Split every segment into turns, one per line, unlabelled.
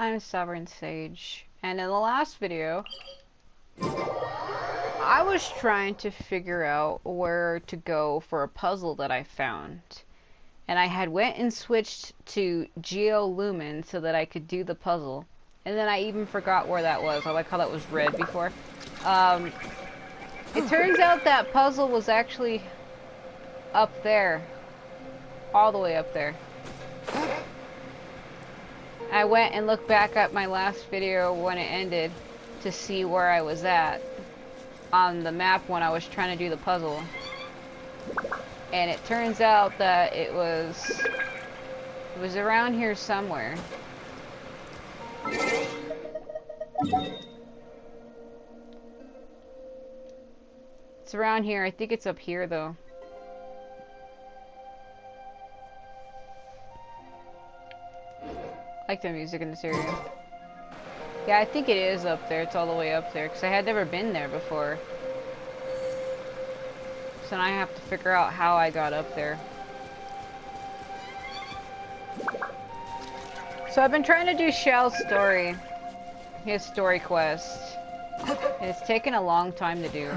I'm Sovereign Sage, and in the last video, I was trying to figure out where to go for a puzzle that I found. And I had went and switched to Geolumin so that I could do the puzzle. And then I even forgot where that was. I like how that was red before. It turns out that puzzle was actually up there. All the way up there. I went and looked back at my last video when it ended to see where I was at on the map when I was trying to do the puzzle. And it turns out that it was around here somewhere. It's around here. I think it's up here though. I like the music in this area. Yeah, I think it is up there. It's all the way up there because I had never been there before. So now I have to figure out how I got up there. So I've been trying to do Xiao's story. His story quest. And it's taken a long time to do.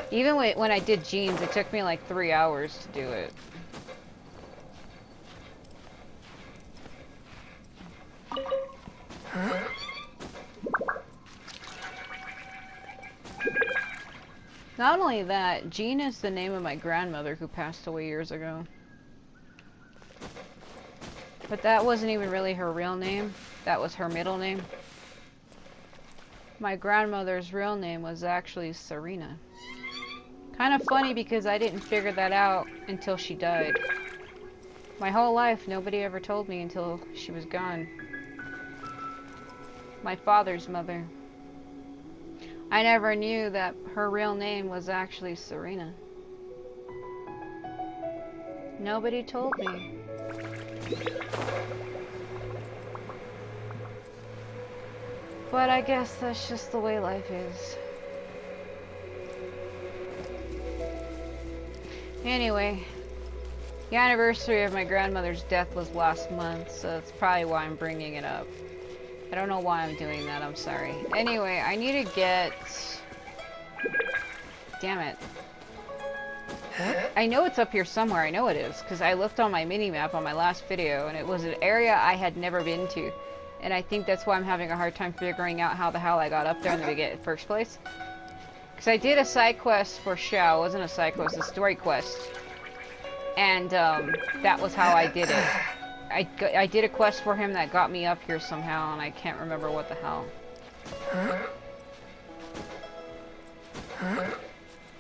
Even when I did Jean's, it took me like 3 hours to do it. Not only that, Jean is the name of my grandmother who passed away years ago. But that wasn't even really her real name. That was her middle name. My grandmother's real name was actually Serena. Kind of funny because I didn't figure that out until she died. My whole life, nobody ever told me until she was gone. My father's mother. I never knew that her real name was actually Serena. Nobody told me. But I guess that's just the way life is. Anyway, the anniversary of my grandmother's death was last month, so that's probably why I'm bringing it up. I don't know why I'm doing that, I'm sorry. Anyway, I need to get... Damn it. I know it's up here somewhere, I know it is, because I looked on my mini-map on my last video, and it was an area I had never been to. And I think that's why I'm having a hard time figuring out how the hell I got up there in the first place. Because I did a side quest for Xiao, it wasn't a side quest, it was a story quest. And that was how I did it. I did a quest for him that got me up here somehow, and I can't remember what the hell.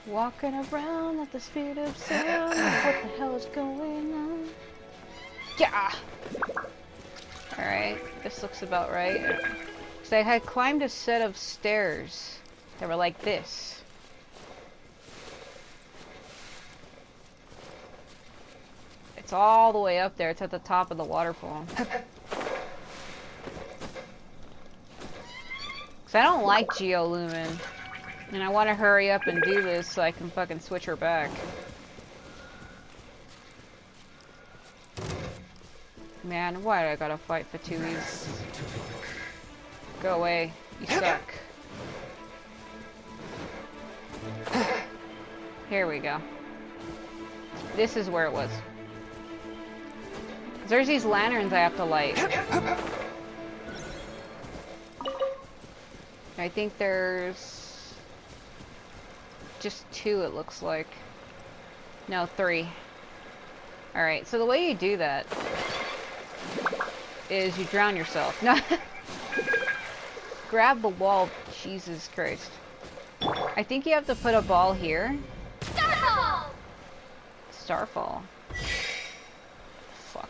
Walking around at the speed of sound, what the hell is going on? Yeah! Alright, this looks about right. So I had climbed a set of stairs that were like this. It's all the way up there. It's at the top of the waterfall. Cause I don't like Geolumin. And I want to hurry up and do this so I can fucking switch her back. Man, why do I gotta fight for Tui's? Go away. You suck. Here we go. This is where it was. There's these lanterns I have to light. I think there's just 2, it looks like. No, 3. Alright, so the way you do that is you drown yourself. No. Grab the wall. Jesus Christ. I think you have to put a ball here. Starfall! Starfall. Fuck.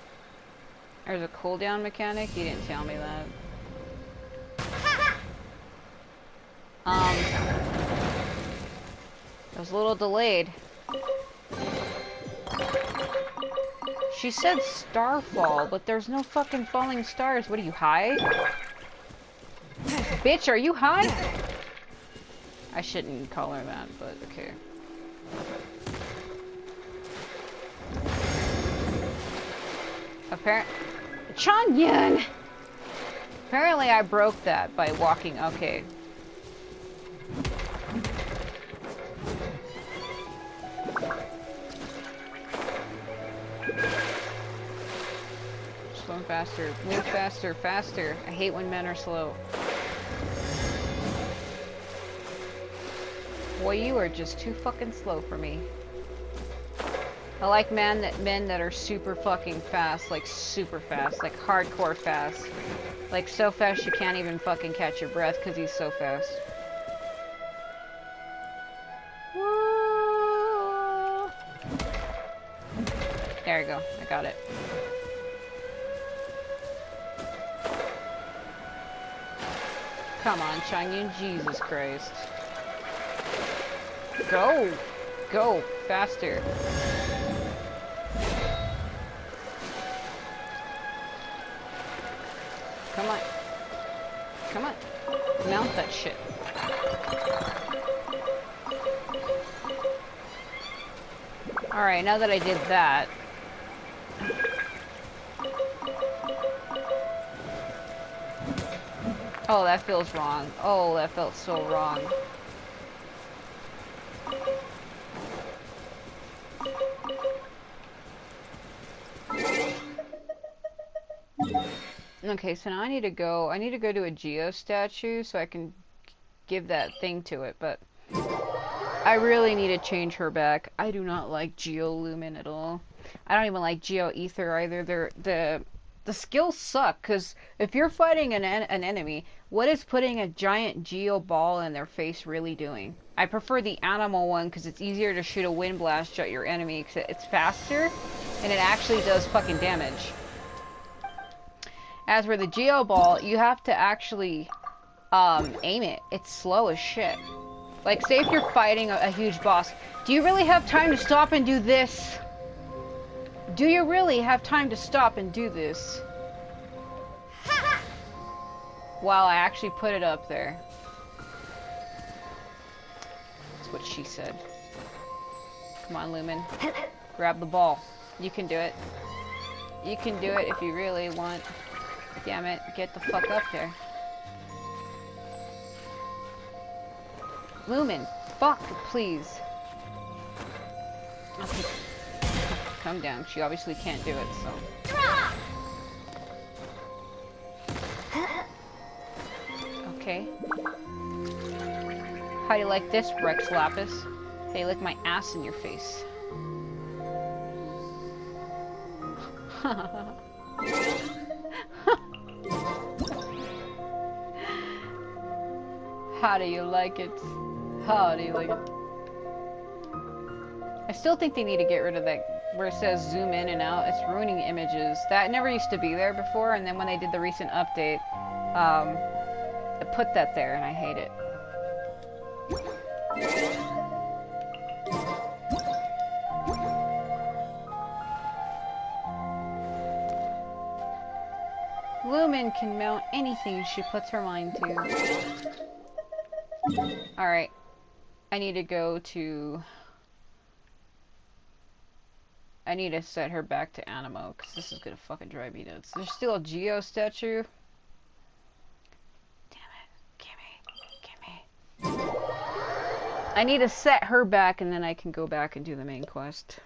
There's a cooldown mechanic? You didn't tell me that. It was a little delayed. She said starfall, but there's no fucking falling stars. What are you, high? Bitch, are you high? I shouldn't call her that, but okay. Apparent. Changyun! Apparently I broke that by walking. Okay. Swim faster. Move faster. Faster. I hate when men are slow. Boy, you are just too fucking slow for me. I like men that are super fucking fast, like super fast, like hardcore fast. Like so fast you can't even fucking catch your breath because he's so fast. Woo! There you go, I got it. Come on, Changyun, Jesus Christ. Go! Go! Faster. Come on. Come on. Mount that shit. Alright, now that I did that... Oh, that feels wrong. Oh, that felt so wrong. Okay, so now I need to go to a Geo statue so I can give that thing to it, but I really need to change her back. I do not like Geo Lumen at all. I don't even like Geo Ether either. The skills suck, because if you're fighting an enemy, what is putting a giant Geo ball in their face really doing? I prefer the animal one because it's easier to shoot a wind blast at your enemy because it's faster and it actually does fucking damage. As for the Geo ball, you have to actually aim it. It's slow as shit. Like, say if you're fighting a huge boss, do you really have time to stop and do this? Do you really have time to stop and do this? Wow, I actually put it up there. That's what she said. Come on, Lumen. Grab the ball. You can do it. You can do it if you really want. Damn it, get the fuck up there. Lumen, fuck, please. Okay. Come down. She obviously can't do it, so. Okay. How do you like this, Rex Lapis? Hey, lick my ass in your face. How do you like it? How do you like it? I still think they need to get rid of that where it says zoom in and out. It's ruining images. That never used to be there before, and then when they did the recent update, it put that there, and I hate it. Lumen can mount anything she puts her mind to. Alright. I need to go to... I need to set her back to Animo, because this is gonna fucking drive me nuts. There's still a Geo statue. Damn it. Gimme. I need to set her back, and then I can go back and do the main quest.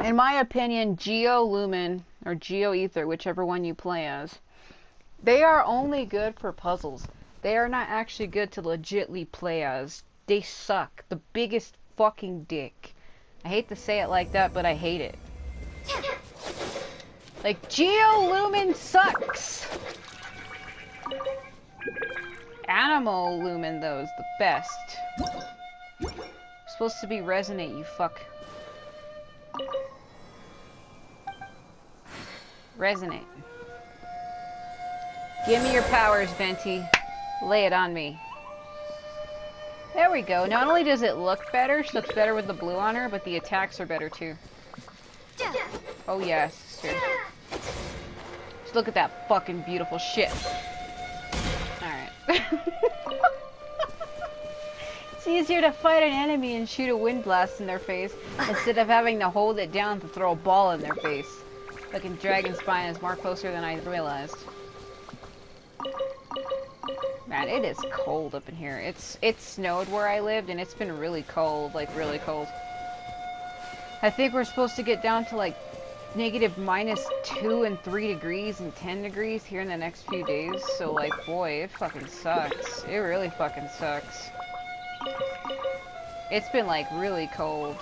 In my opinion, Geo Lumen, or Geo Ether, whichever one you play as, they are only good for puzzles. They are not actually good to legitly play as. They suck. The biggest fucking dick. I hate to say it like that, but I hate it. Like, Geo Lumen sucks! Animo Lumen, though, is the best. Supposed to be Resonate, you fuck. Resonate. Give me your powers, Venti. Lay it on me. There we go. Not only does it look better, she looks better with the blue on her, but the attacks are better too. Oh yes, sister. Just look at that fucking beautiful shit. Alright. It's easier to fight an enemy and shoot a wind blast in their face instead of having to hold it down to throw a ball in their face. Fucking dragon spine is more closer than I realized. Man, it is cold up in here. It snowed where I lived, and it's been really cold, like really cold. I think we're supposed to get down to like negative -2 and 3 degrees and 10 degrees here in the next few days. So like, boy, it fucking sucks. It really fucking sucks. It's been like really cold.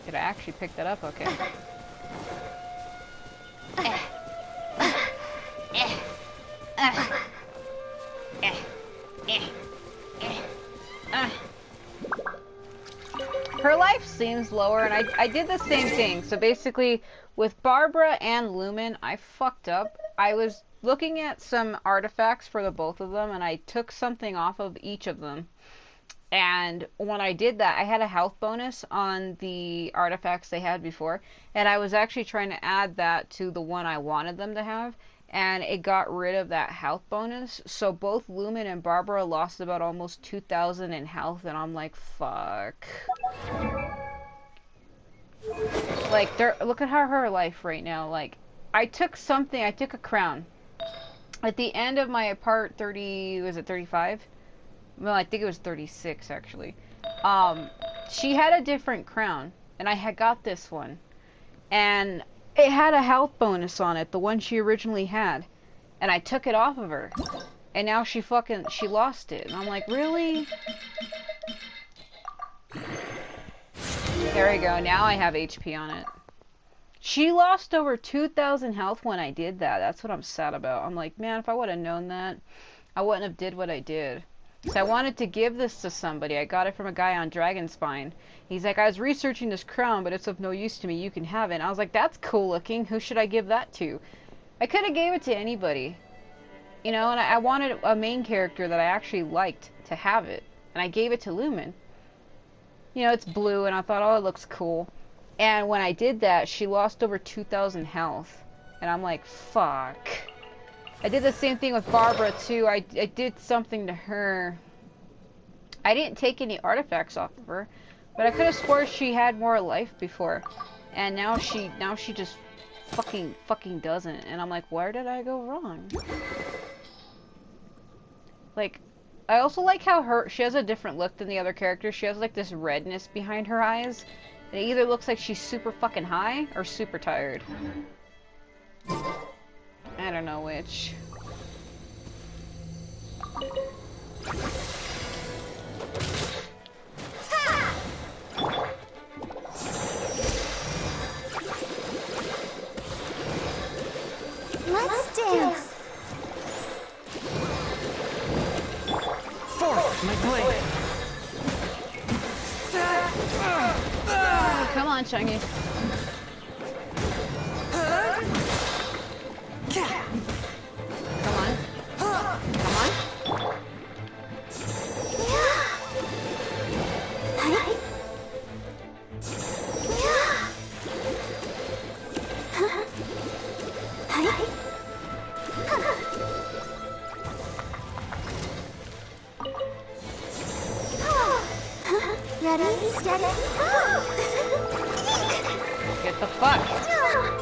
Did I actually pick that up? Okay. Her life seems lower, and I did the same thing. So basically, with Barbara and Lumen, I fucked up. I was looking at some artifacts for the both of them, and I took something off of each of them. And when I did that, I had a health bonus on the artifacts they had before, and I was actually trying to add that to the one I wanted them to have, and it got rid of that health bonus. So both Lumen and Barbara lost about almost 2,000 in health, and I'm like, fuck. Like, look at her life right now. Like, I took a crown. At the end of my part 30, was it 35? Well, I think it was 36, actually. She had a different crown, and I had got this one. And it had a health bonus on it, the one she originally had. And I took it off of her. And now she lost it. And I'm like, really? There we go, now I have HP on it. She lost over 2,000 health when I did that. That's what I'm sad about. I'm like, man, if I would have known that, I wouldn't have did what I did. So I wanted to give this to somebody. I got it from a guy on Dragon Spine. He's like, I was researching this crown, but it's of no use to me. You can have it. And I was like, that's cool looking. Who should I give that to? I could have gave it to anybody. You know, and I wanted a main character that I actually liked to have it. And I gave it to Lumen. You know, it's blue, and I thought, oh, it looks cool. And when I did that, she lost over 2,000 health. And I'm like, fuck. I did the same thing with Barbara, too. I did something to her. I didn't take any artifacts off of her. But I could have swore she had more life before. And now she just fucking doesn't. And I'm like, where did I go wrong? Like, I also like how she has a different look than the other characters. She has like this redness behind her eyes. And it either looks like she's super fucking high or super tired. I don't know which.
Let's dance.
Forth, my blade.
Come on, Chungy. Come on. Come on.
Ready, steady,
Get the fuck.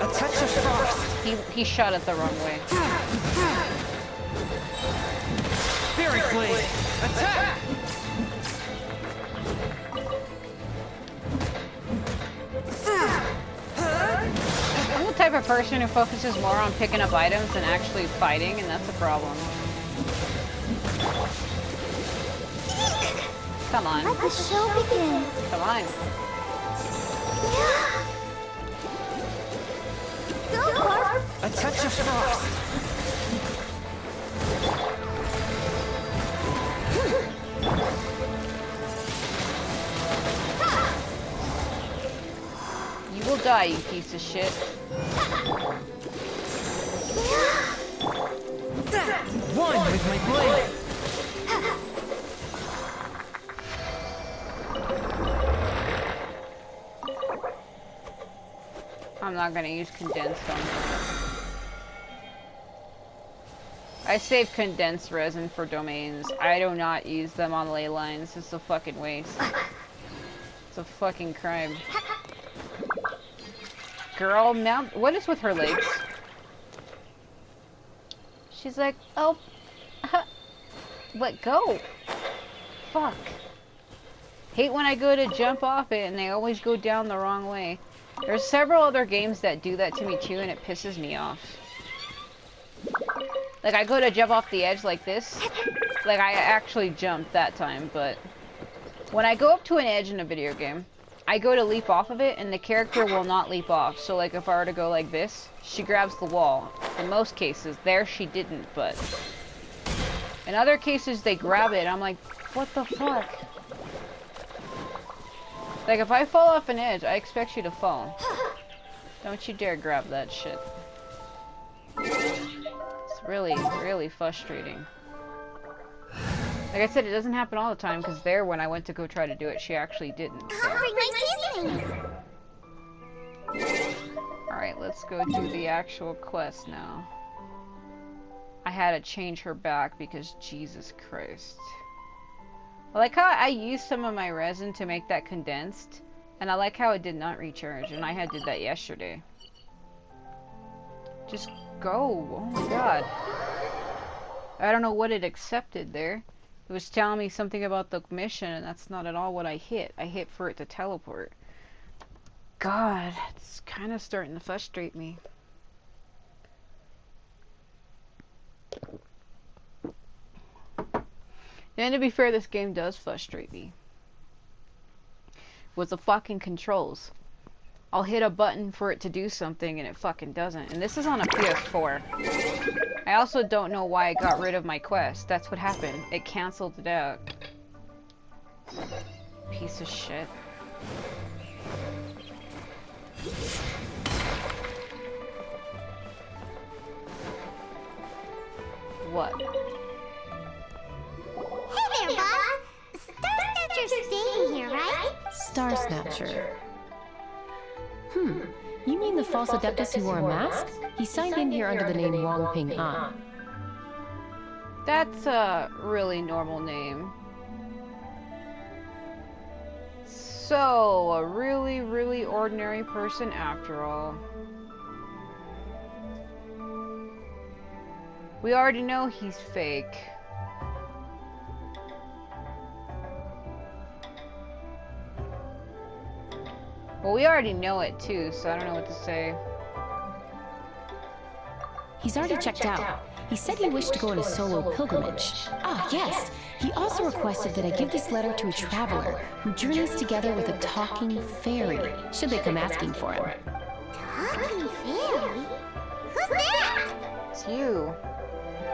A touch of frost.
He shot it the wrong way.
Spirit blade. Attack!
I'm the type of person who focuses more on picking up items than actually fighting, and that's a problem. Come on.
let the show begin.
Come on.
Go, Barb.
A touch of frost.
You will die, you piece of shit.
One with my blade.
I'm not gonna use condensed on this. I save condensed resin for domains. I do not use them on ley lines. It's a fucking waste. It's a fucking crime. Girl, mount. What is with her legs? She's like, oh, let go. Fuck. Hate when I go to jump off it and they always go down the wrong way. There's several other games that do that to me too, and it pisses me off. Like, I go to jump off the edge like this. Like, I actually jumped that time, but when I go up to an edge in a video game, I go to leap off of it, and the character will not leap off. So, like, if I were to go like this, she grabs the wall. In most cases, there she didn't, but in other cases, they grab it, and I'm like, what the fuck? Like, if I fall off an edge, I expect you to fall. Don't you dare grab that shit. It's really, really frustrating. Like I said, it doesn't happen all the time, because there, when I went to go try to do it, she actually didn't. So.
Bring my seasonings.
Alright, let's go do the actual quest now. I had to change her back because Jesus Christ. I like how I used some of my resin to make that condensed, and I like how it did not recharge, and I did that yesterday. Just go. Oh my god. I don't know what it accepted there. It was telling me something about the mission, and that's not at all what I hit. I hit for it to teleport. God, it's kind of starting to frustrate me. And to be fair, this game does frustrate me. With the fucking controls. I'll hit a button for it to do something and it fucking doesn't. And this is on a PS4. I also don't know why it got rid of my quest. That's what happened. It canceled it out. Piece of shit. What?
Hey there, boss. Star Snatcher's staying here, right?
Star Snatcher. You mean the false adeptus who wore a mask? He signed in here under the name Wong Ping An.
That's a really normal name. So, a really, really ordinary person after all. We already know he's fake. Well, we already know it too, so I don't know what to say.
He's already checked out. He said he wished to go on a solo pilgrimage. Ah, yes. He also requested that I give this letter to a traveler who journeys together with a talking fairy, should they come asking for him.
Talking fairy? Who's that?
It's you.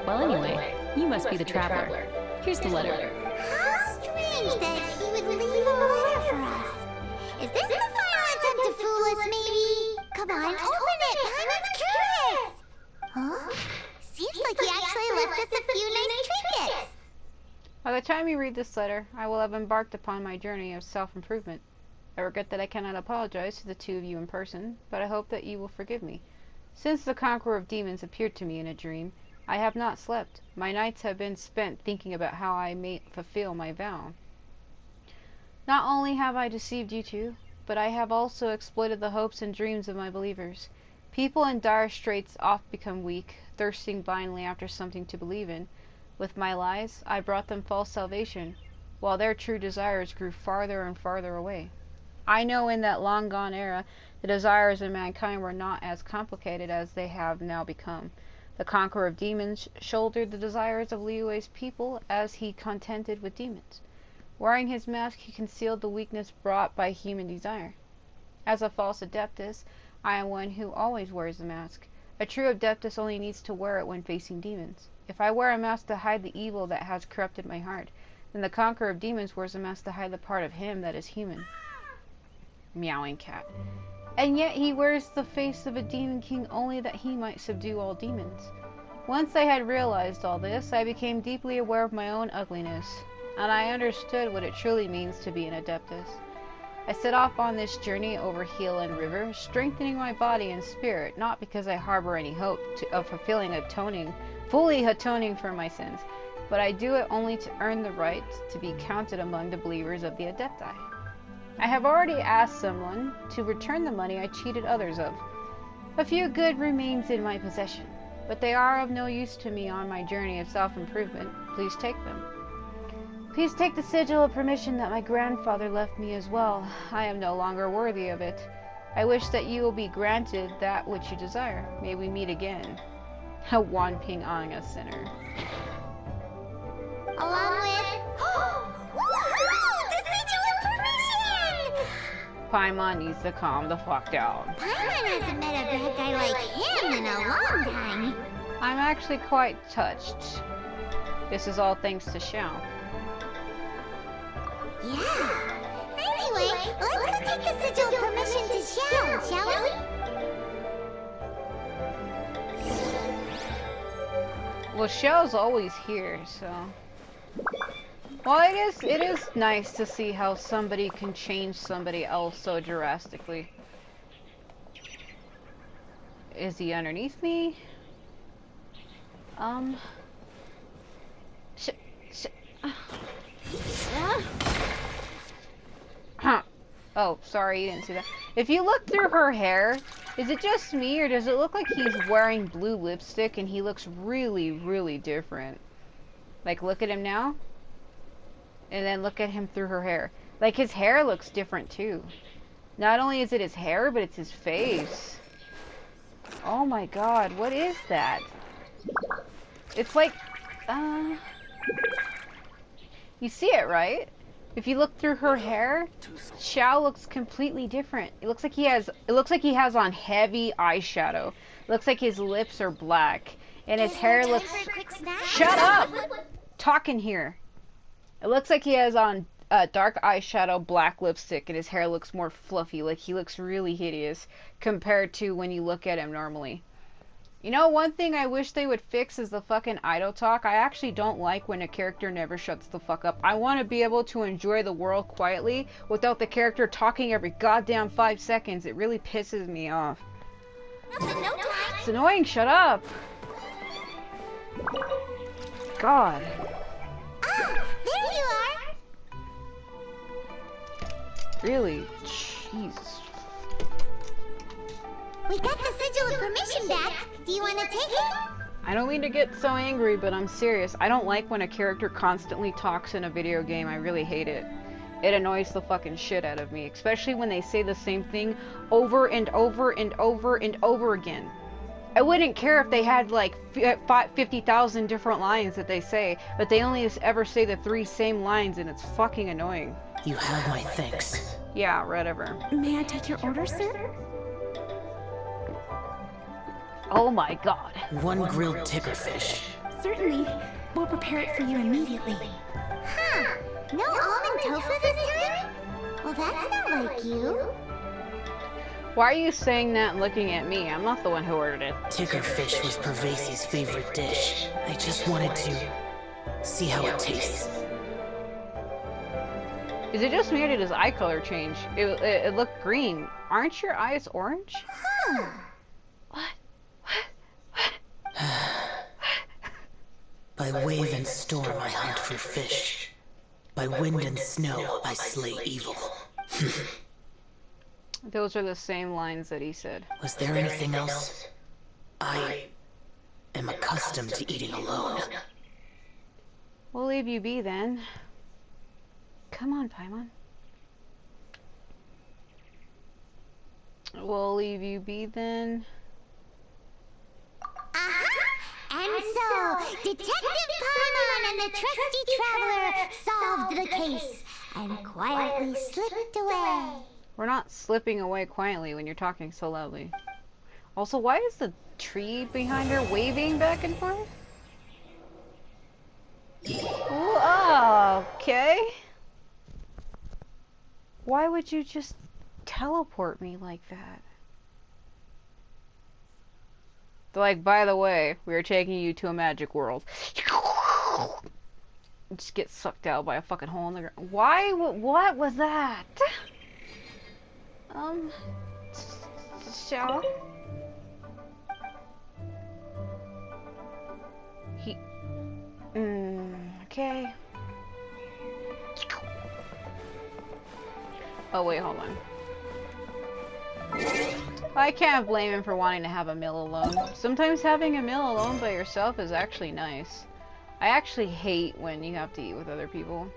Well, anyway, you must be the traveler. Here's the letter.
How strange that he would leave a letter for us. Is this the final attempt to fool us, maybe? Come on, open it! Paimon's curious! Huh? Seems like he actually left us a few nice trinkets.
By the time you read this letter, I will have embarked upon my journey of self-improvement. I regret that I cannot apologize to the two of you in person, but I hope that you will forgive me. Since the conqueror of demons appeared to me in a dream, I have not slept. My nights have been spent thinking about how I may fulfill my vow. Not only have I deceived you two, but I have also exploited the hopes and dreams of my believers. People in dire straits oft become weak, thirsting blindly after something to believe in. With my lies, I brought them false salvation, while their true desires grew farther and farther away. I know in that long-gone era, the desires of mankind were not as complicated as they have now become. The conqueror of demons shouldered the desires of Liyue's people as he contended with demons. Wearing his mask, he concealed the weakness brought by human desire. As a false adeptus, I am one who always wears a mask. A true adeptus only needs to wear it when facing demons. If I wear a mask to hide the evil that has corrupted my heart, then the conqueror of demons wears a mask to hide the part of him that is human. Meowing cat. And yet he wears the face of a demon king only that he might subdue all demons. Once I had realized all this, I became deeply aware of my own ugliness, and I understood what it truly means to be an adeptus. I set off on this journey over hill and river, strengthening my body and spirit, not because I harbor any hope of fully atoning for my sins, but I do it only to earn the right to be counted among the believers of the Adepti. I have already asked someone to return the money I cheated others of. A few good remains in my possession, but they are of no use to me on my journey of self-improvement. Please take them. Please take the sigil of permission that my grandfather left me as well. I am no longer worthy of it. I wish that you will be granted that which you desire. May we meet again. A Wan Ping Anga Center.
Along with... Woohoo! The sigil of permission!
Paimon needs to calm the fuck down.
Paimon hasn't met a bad guy like him in a long time.
I'm actually quite touched. This is all thanks to Xiao.
Yeah. Anyway, let's go take the sigil of permission to Xiao, shall we?
Well, Xiao's always here, so... Well, it is nice to see how somebody can change somebody else so drastically. Is he underneath me? Oh, sorry, you didn't see that. If you look through her hair, is it just me, or does it look like he's wearing blue lipstick and he looks really, really different? Like, look at him now. And then look at him through her hair. Like, his hair looks different, too. Not only is it his hair, but it's his face. Oh my god, what is that? It's like, you see it, right? If you look through her hair, Xiao looks completely different. It looks like he has on heavy eyeshadow. It looks like his lips are black. And his hair looks... Shut up! Talking here. It looks like he has on dark eyeshadow, black lipstick, and his hair looks more fluffy. Like, he looks really hideous compared to when you look at him normally. You know, one thing I wish they would fix is the fucking idle talk. I actually don't like when a character never shuts the fuck up. I want to be able to enjoy the world quietly without the character talking every goddamn 5 seconds. It really pisses me off. It's annoying, shut up! God.
Ah, there you are!
Really? Jesus.
We got the sigil of permission back. Do you want to take it?
I don't mean to get so angry, but I'm serious. I don't like when a character constantly talks in a video game. I really hate it. It annoys the fucking shit out of me, especially when they say the same thing over and over and over and over again. I wouldn't care if they had like 50,000 different lines that they say, but they only ever say the 3 same lines, and it's fucking annoying.
You have my thanks.
Yeah, whatever.
May I take your order, sir?
Oh my god.
1 grilled tickerfish.
Certainly. We'll prepare it for you immediately.
Huh. No almond tofu this time? Well, that's not like you.
Why are you saying that and looking at me? I'm not the one who ordered it.
Tickerfish was Pervasi's favorite dish. I just wanted to see how it tastes.
Is it just me or did his eye color change? It looked green. Aren't your eyes orange?
Huh.
What?
By wave and storm I hunt for fish. By wind and snow I slay evil.
Those are the same lines that he said.
Was there anything else? I am accustomed to eating alone.
We'll leave you be then. Come on, Paimon. We'll leave you be then.
And so, Detective Paimon and the trusty traveler solved the case and quietly slipped away.
We're not slipping away quietly when you're talking so loudly. Also, why is the tree behind her waving back and forth? Ooh, okay. Why would you just teleport me like that? They're like, by the way, we are taking you to a magic world. Just get sucked out by a fucking hole in the ground. Why? What was that? Xiao? Okay. Oh wait, hold on. I can't blame him for wanting to have a meal alone. Sometimes having a meal alone by yourself is actually nice. I actually hate when you have to eat with other people.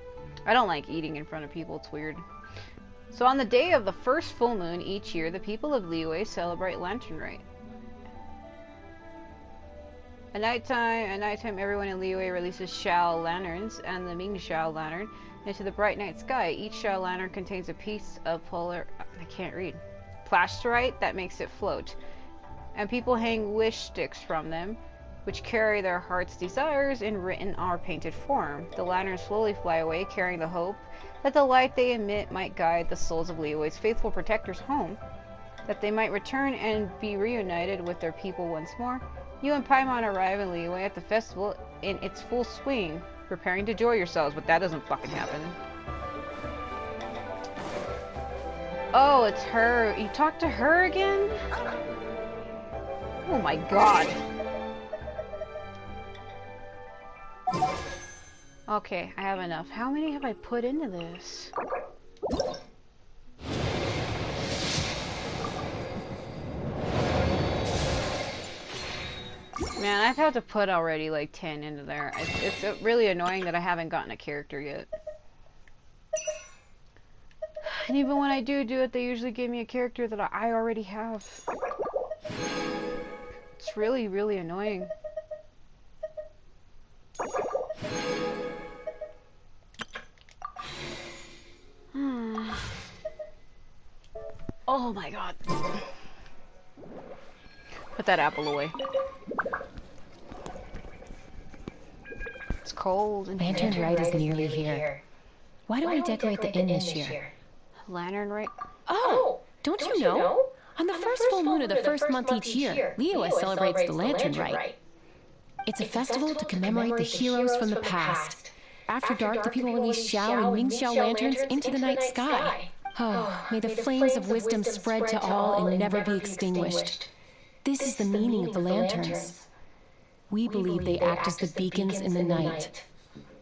I don't like eating in front of people, it's weird. So on the day of the first full moon each year, the people of Liyue celebrate Lantern Rite. At nighttime, everyone in Liyue releases Shao lanterns and the Ming Shao lantern into the bright night sky. Each Shao lantern contains a piece of plasterite that makes it float. And people hang wish sticks from them, which carry their heart's desires in written or painted form. The lanterns slowly fly away, carrying the hope that the light they emit might guide the souls of Liyue's faithful protectors home, that they might return and be reunited with their people once more. You and Paimon arrive in Liyue at the festival in its full swing, preparing to enjoy yourselves, but that doesn't fucking happen. Oh, it's her. You talked to her again? Oh my god. Okay, I have enough. How many have I put into this? Man, I've had to put already like 10 into there. It's really annoying that I haven't gotten a character yet. And even when I do it, they usually give me a character that I already have. It's really, really annoying. Oh my god. Put that apple away. It's cold and
Lantern Rite is nearly here. Why don't we decorate the inn this year?
Lantern Rite?
Oh, don't you know? On the first full moon of the first month each year, Liyue celebrates the Lantern Rite. It's a festival to commemorate the heroes from the past. After dark, the people release Xiao and Ming Xiao lanterns into the night sky. Oh, may the flames of wisdom spread to all and never be extinguished. This is the meaning of the lanterns. We believe they act as the beacons in the night,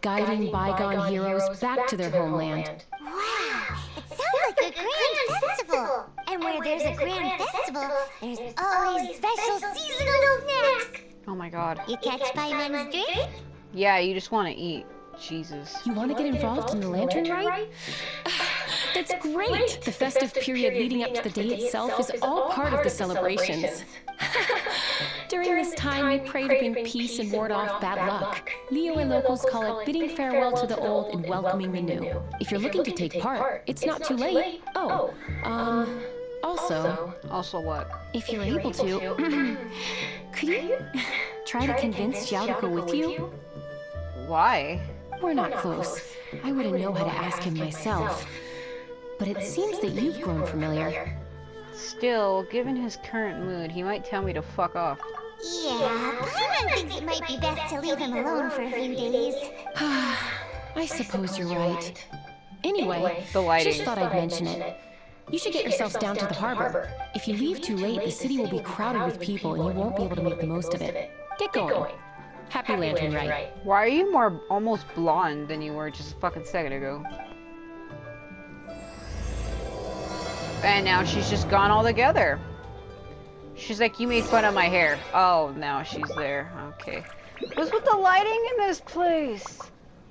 guiding bygone heroes back to their homeland.
Wow, it sounds like a grand festival. And where there's a grand festival, there's always special seasonal snacks.
Oh my god.
You catch Paimon's drift?
Yeah, you just want to eat. Jesus.
You want to get involved in the Lantern Rite? That's great! The festive period leading up to the day itself is all part of the celebrations. During this time, we pray to bring peace and ward off bad luck. Liyue locals call it bidding farewell to the old and welcoming the new. If you're looking to take part, it's not too late. Oh,
Also what?
if you're able to, could you try to convince Xiao to go with you?
Why?
We're not close. I wouldn't know how to ask him myself. But it seems that you've grown familiar.
Still, given his current mood, he might tell me to fuck off.
Yeah, Paimon thinks it might be best to leave him alone for a few days.
I suppose you're right. Anyway,
The lighting.
just thought I'd mention it. You should get yourselves down to the harbor. If you leave too late, the city will be crowded with people and you won't be able to make the most of it. Get going. Happy Lantern Rite.
Why are you more almost blonde than you were just a fucking second ago? And now she's just gone altogether. She's like, you made fun of my hair. Oh, now she's there. Okay. What's with the lighting in this place?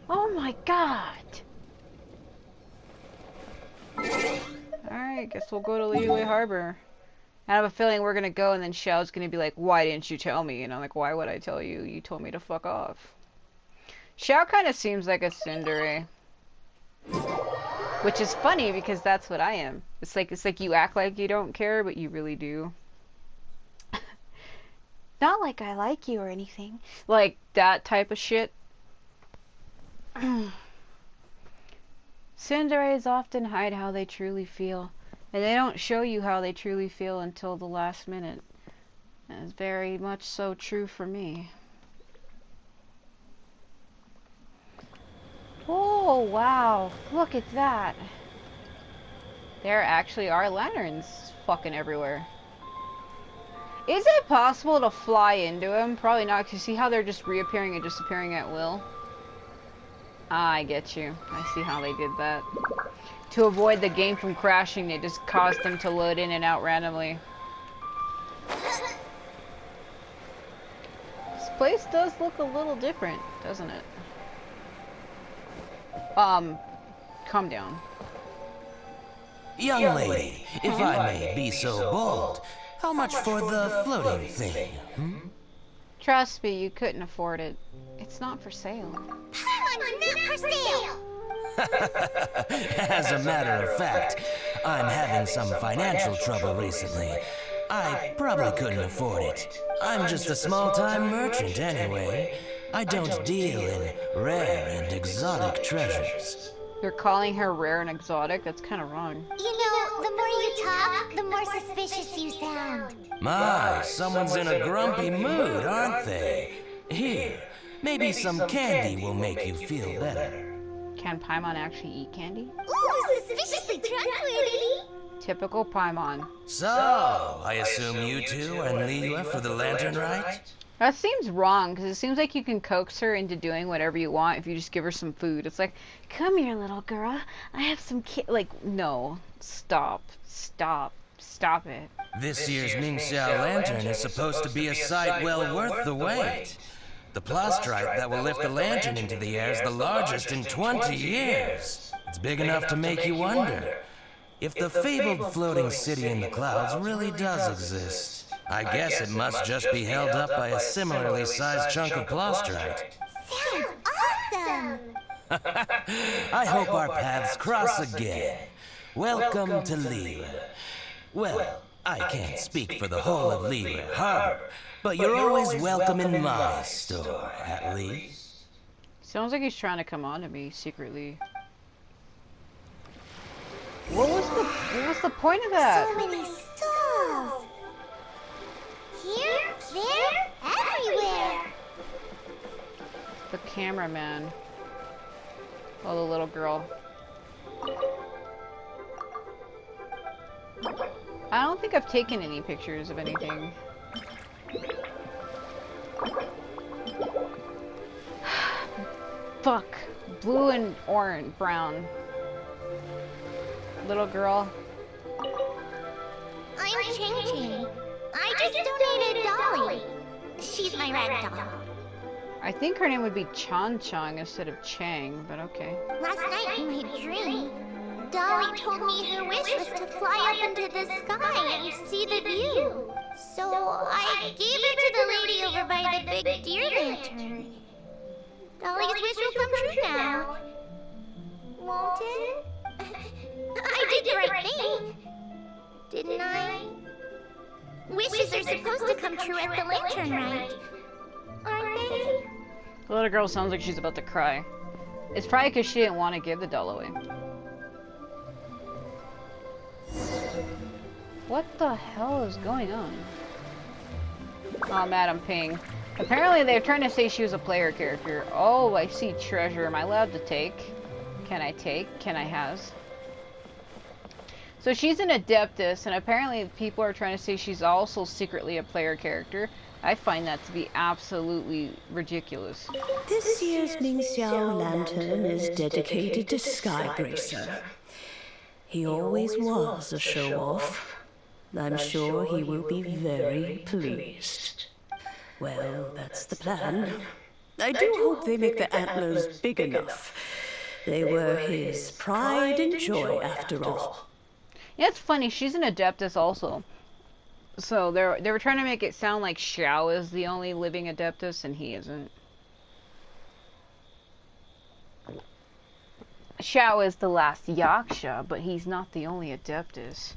Oh my god. Alright, guess we'll go to Liyue Harbor. I have a feeling we're gonna go and then Xiao's gonna be like, why didn't you tell me? And I'm like, why would I tell you? You told me to fuck off. Xiao kind of seems like a tsundere. Which is funny because that's what I am. It's like you act like you don't care, but you really do. Not like I like you or anything. Like that type of shit. Tsunderes often hide how they truly feel. And they don't show you how they truly feel until the last minute. And it's very much so true for me. Oh, wow. Look at that. There actually are lanterns fucking everywhere. Is it possible to fly into them? Probably not, because you see how they're just reappearing and disappearing at will? Ah, I get you. I see how they did that. To avoid the game from crashing, they just caused them to load in and out randomly. place does look a little different, doesn't it? Calm down.
Young lady, if I may be so bold, how much for the floating thing?
Trust me, you couldn't afford it. It's not for sale.
Paimon's not for sale!
As a matter of fact, I'm having some financial trouble recently. I probably couldn't afford it. I'm just a small-time merchant anyway. I don't deal in rare and exotic treasures.
You're calling her rare and exotic? That's kind of wrong.
You know, the more you talk, the more suspicious you sound.
My, someone's in a grumpy mood, aren't they? Here, maybe some candy will make you feel better.
Can Paimon actually eat candy?
Ooh, suspiciously trustworthy!
Typical Paimon.
So, I assume you two and Liyue for the lantern, right?
That seems wrong, because it seems like you can coax her into doing whatever you want if you just give her some food. It's like, come here, little girl. I have some like, no. Stop. It.
This year's Mingxiao lantern is supposed to be a sight well worth the wait. The plastrite that will lift the lantern into the air is the largest in 20 years. It's big enough to make you wonder if the fabled floating city in the clouds really does exist. I guess it must just be held up by a similarly sized chunk of plastrite.
Sounds awesome!
I hope our paths cross again. Welcome to Liyue. Well, I can't speak for the whole of Liyue Harbor, but you're always welcome in my store, at least.
Sounds like he's trying to come on to me secretly. What was the point of that?
So many stalls! Here, there, everywhere!
The cameraman. Oh, the little girl. I don't think I've taken any pictures of anything. Fuck. Blue and orange, brown. Little girl.
I'm Ching. I just donated Dolly. She's my rag doll.
I think her name would be Chan instead of Chang, but okay.
Last night in my dream, Dolly told me her wish was to fly up into the sky and see the view. So I gave it to the lady over by the big deer lantern. Dolly's wish will come true now. Won't it? I did the right thing, didn't I? Wishes are supposed to come true at the lantern rite, aren't they?
The little girl sounds like she's about to cry. It's probably because she didn't want to give the doll away. What the hell is going on? Oh, Madam Ping. Apparently they're trying to say she was a player character. Oh, I see treasure. Am I allowed to take? Can I take? Can I has? So she's an Adeptus, and apparently people are trying to say she's also secretly a player character. I find that to be absolutely ridiculous.
This year's Mingxiao lantern is dedicated to Skybracer. He always was a show-off. I'm sure he will be very pleased. Well, that's the plan. I do hope they make the antlers big enough. They were his pride and joy, after all.
Yeah, it's funny. She's an Adeptus also. So they were trying to make it sound like Xiao is the only living Adeptus, and he isn't. Xiao is the last Yaksha, but he's not the only Adeptus.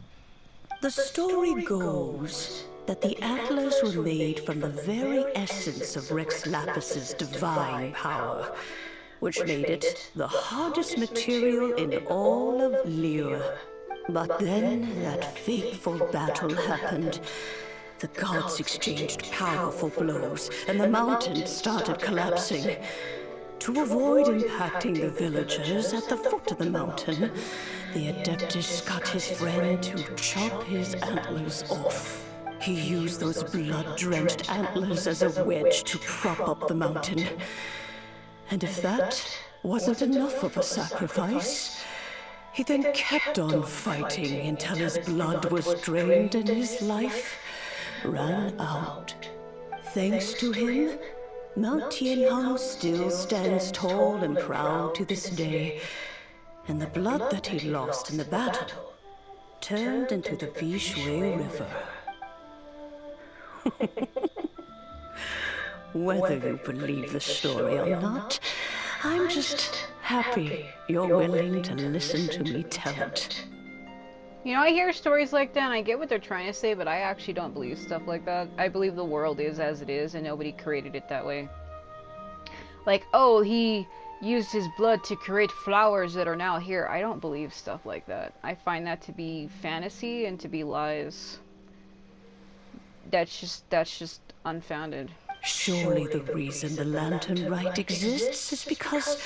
The story goes that the antlers were made from the very essence of Rex Lapis's divine power, which made it the hardest material in all of Liyue. But then that fateful battle happened. The gods exchanged powerful blows, and the mountain started collapsing. To avoid impacting the villagers at the foot of the mountain, the Adeptus got his friend to chop his antlers off. He used those blood-drenched antlers as a wedge to prop up the mountain. And if that wasn't enough of a sacrifice, he then kept on fighting until his blood was drained and his life ran out. Thanks to him, Mount Tianheng still stands tall and proud to this day, and the blood that he lost in the battle turned into the Bishui River. Whether you believe the story or not, I'm just happy you're willing to listen to me tell it.
You know, I hear stories like that and I get what they're trying to say, but I actually don't believe stuff like that. I believe the world is as it is and nobody created it that way. Like, oh, he used his blood to create flowers that are now here. I don't believe stuff like that. I find that to be fantasy and to be lies. That's just unfounded.
Surely the reason the Lantern Rite exists is because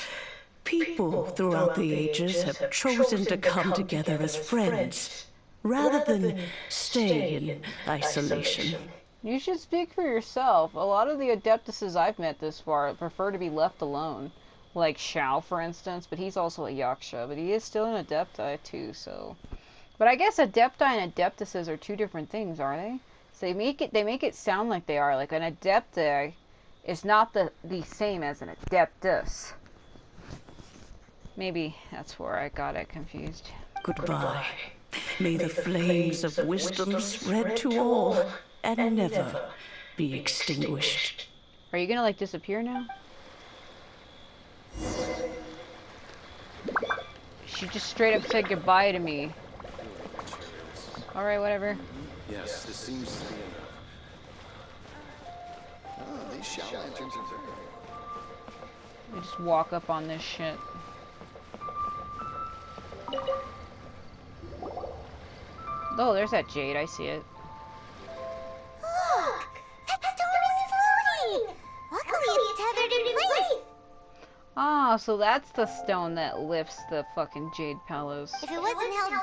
people throughout the ages have chosen to come together as friends, rather than stay in isolation.
You should speak for yourself. A lot of the Adeptuses I've met this far prefer to be left alone. Like Xiao, for instance, but he's also a Yaksha, but he is still an Adepti too, so... But I guess Adepti and Adeptuses are two different things, are they? So they make it sound like they are. Like an Adepti is not the same as an Adeptus. Maybe that's where I got it confused.
Goodbye. May the flames of wisdom spread to all and never be extinguished.
Are you gonna, like, disappear now? She just straight up said goodbye to me. Alright, whatever.
Yes, this seems to be enough. Oh, these shell lanterns are very...
We just walk up on this shit. Oh, there's that jade. I see it.
Look! That stone is floating! Luckily it's tethered in place!
Ah, so that's the stone that lifts the fucking Jade Palos.
If it wasn't held down,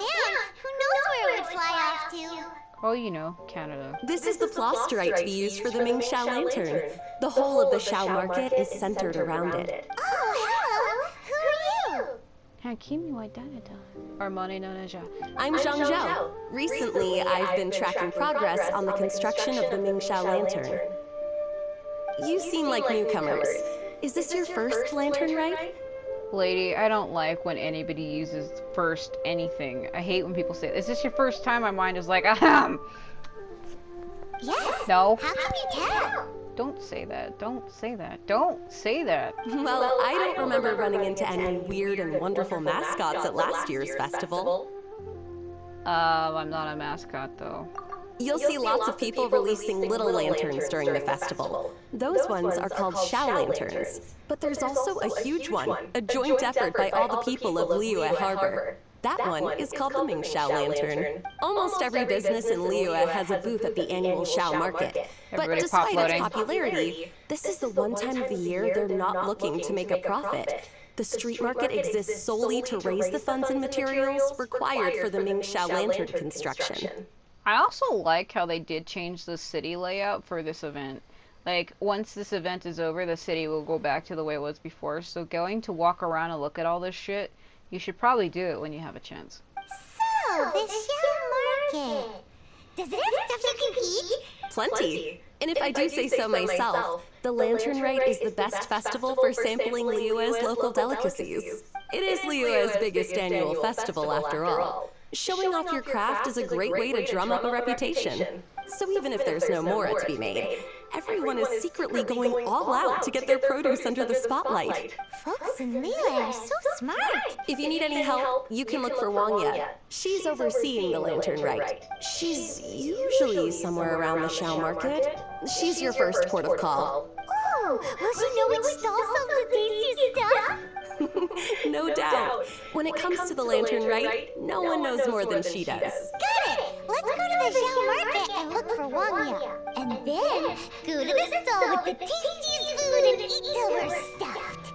who knows where it would fly off to?
Oh, you know, Canada.
This is the plasterite to be used for the Ming Xiao lantern. The whole of the Xiao market is centered around it.
Oh, hello! Who are you?
Hakimi Waidanada. Armani Nanaja.
I'm Zhang Zhao. Recently, I've been tracking progress on the construction of the Ming Xiao lantern. You seem like newcomers. Is this your first lantern, right?
Lady, I don't like when anybody uses first anything. I hate when people say, is this your first time? My mind is like, ahem.
Yes.
No.
How can you tell?
Don't say that. Don't say that. Don't say that.
Well, I don't remember running into any weird and wonderful mascots at last year's festival.
I'm not a mascot, though.
You'll see lots of people releasing little lanterns during the festival. Those ones are called Xiao lanterns. But there's also a huge one, a joint effort by all the people of Liyue Harbor. That one is called the Ming Xiao lantern. Almost every business in Liyue has a booth at the annual Xiao market. But despite its popularity, this is the one time of the year they're not looking to make a profit. The street market exists solely to raise the funds and materials required for the Ming Xiao lantern construction.
I also like how they did change the city layout for this event. Like, once this event is over, the city will go back to the way it was before. So going to walk around and look at all this shit, you should probably do it when you have a chance.
So, the Xiao market. Does it have stuff you can eat?
Plenty. And if I do say so myself, the Lantern Rite is the best festival for sampling Liyue's local delicacies. It is Liyue's biggest annual festival, after all. Showing off your craft is a great way to drum up a reputation. So even if there's no more to be made, everyone is secretly going all out to get their produce under the spotlight.
Folks in Liyue are so smart.
If you need any help, you can look for Wangya. She's overseeing the Lantern Rite. She's usually somewhere around the Xiao market. She's your first port of call.
Oh, will she know which stall sells the tastiest stuff?
No doubt. When it comes to the Lantern Rite, no one knows more than she does.
Got it! Let's go to the Xiao market and look for Wangya. And then go to the stall with the tastiest food and eat till we're stuffed.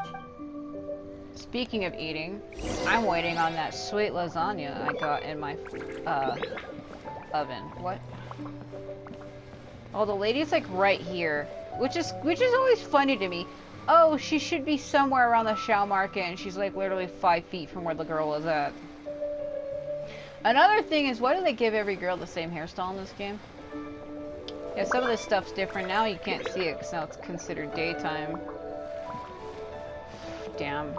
Speaking of eating, I'm waiting on that sweet lasagna I got in my oven. What? Oh, the lady's like right here, which is always funny to me. Oh, she should be somewhere around the Xiao market, and she's like literally 5 feet from where the girl was at. Another thing is, why do they give every girl the same hairstyle in this game? Yeah, some of this stuff's different now. You can't see it because now it's considered daytime. Damn.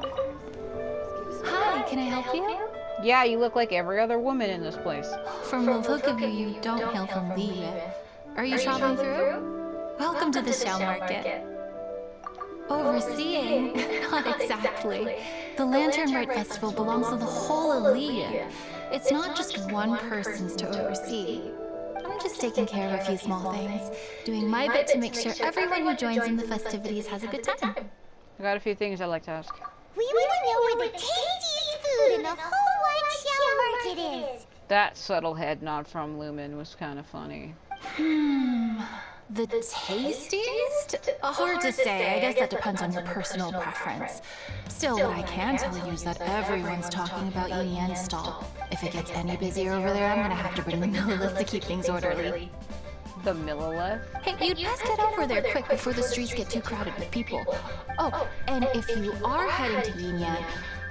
Hi, can I help you?
Yeah, you look like every other woman in this place.
From the look of you, you don't hail from Liyue. Are you traveling through? Welcome to the Shao Market. Overseeing? Not exactly. The Lantern Rite Festival belongs to the whole of Liyue. It's not just one person's to oversee. I'm just taking care of a few small things, doing my bit to make sure everyone who joins in the festivities has a good time.
I got a few things I'd like to ask.
We want to know where the tastiest food in the whole wide Shao Market is.
That subtle head nod from Lumen was kind of funny.
The tastiest? Hard to say. I guess that depends on your personal preference. Still, what I can tell you is that everyone's talking about Yin Yan's stall. If it gets any busier over there, I'm gonna have to bring the Millilith to keep things orderly.
The Millilith?
Hey, you'd best get over there quick before the streets get too crowded with people. Oh, and if you are heading to Yin Yan,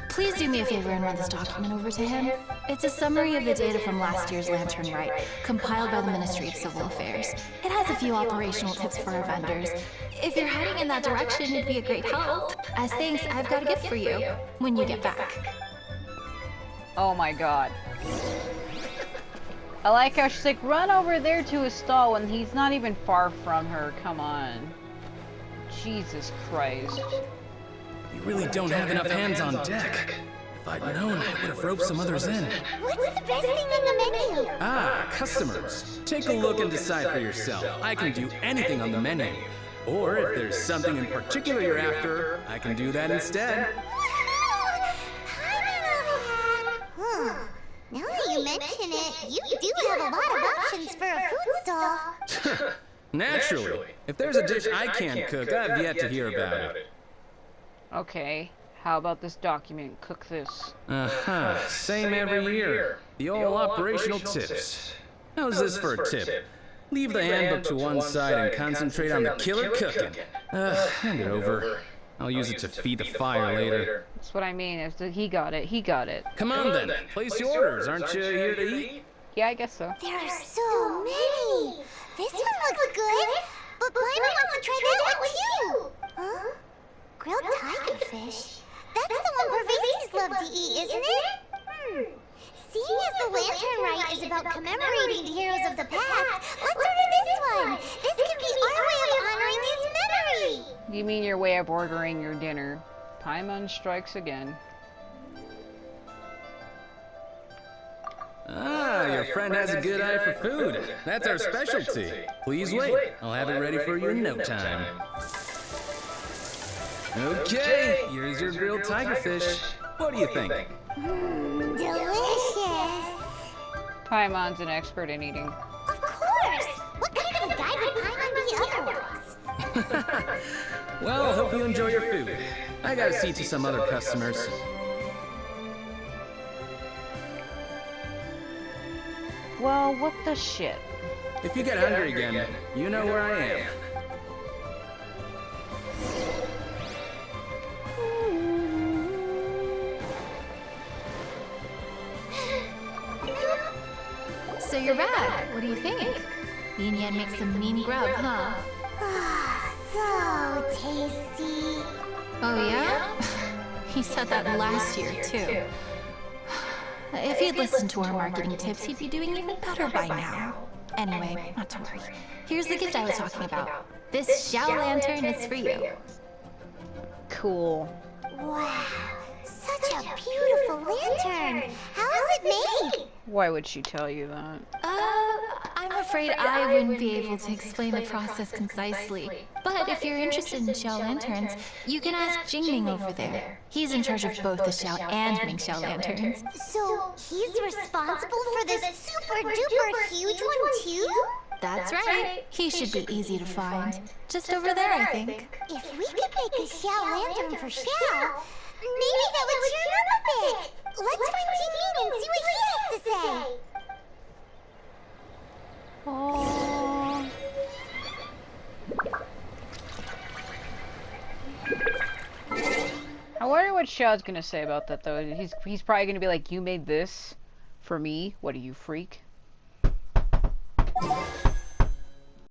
please do me a favor and run this document over to him. It's a summary of the data from last year's Lantern Rite, compiled by the Ministry of Civil Affairs. It has a few operational tips for our vendors. If you're heading in that direction, it'd be a great help. As thanks, I've got a gift for you when you get back.
Oh my god. I like how she's like, run over there to his stall when he's not even far from her. Come on. Jesus Christ.
You really don't have enough hands on deck. If I'd known, I would have roped some others in.
What's the best thing on the menu?
Ah, customers. Take a look and decide for yourself. I can do anything on the menu. Or if there's something in particular you're after, I can do that instead.
Now that you mention it, you do have a lot of options for a food stall.
Naturally. If there's a dish I can't cook, I've yet to hear about it.
Okay, how about this document? Cook this.
Uh-huh. Same every year. The old operational tips. How's this for a tip? Leave the handbook to one side and concentrate on the killer cooking. Hand it over. I'll use it to feed the fire later.
That's what I mean. Is that he got it. He got it.
Come on then. Place your orders. Aren't you here to eat?
Yeah, I guess so.
There are so many. This one looks good, but Paimon wants to try that one too. Huh? Grilled tiger fish? That's the one Pervasives love to eat, isn't it? Seeing as the Lantern Rite is about commemorating the heroes of the past, let's order this one. This can be our way of honoring his memory.
You mean your way of ordering your dinner? Paimon strikes again.
Ah, your friend has a good eye for food. That's our specialty. Please wait. I'll have it ready for you in no time. Okay, here's your grilled tiger fish. What do you think?
Delicious.
Paimon's an expert in eating.
Of course. What kind of a guy would Paimon be otherwise?
Well, hope you enjoy your food. I gotta see to some other customers.
Well, what the shit?
If you get hungry again, you know where I am.
So you're back. What do you think? Yin Yan makes some mean grub, huh?
So tasty.
Oh yeah? He said that last year, too. If he'd listened to our marketing tips, he'd be doing even better by now. Anyway, not to worry. Here's the gift I was talking about. This Shao Lantern is for you.
Cool.
Wow. Such a beautiful lantern. How is it made?
Why would she tell you that?
I'm afraid I wouldn't be able to explain the process concisely. But if you're interested in Shao Lanterns, you can ask Jingming over there. He's in charge of both the Shao and Mingxiao Lanterns.
So he's responsible for this super duper huge one too?
That's right. He should be easy to find. Just over there, I think.
If we could make a Shao lantern for Shao, maybe that would cheer him up a bit. Let's find Jingming and see what he has to say.
Oh. I wonder what Xiao's gonna say about that though. He's probably gonna be like, "You made this for me? What are you, freak?"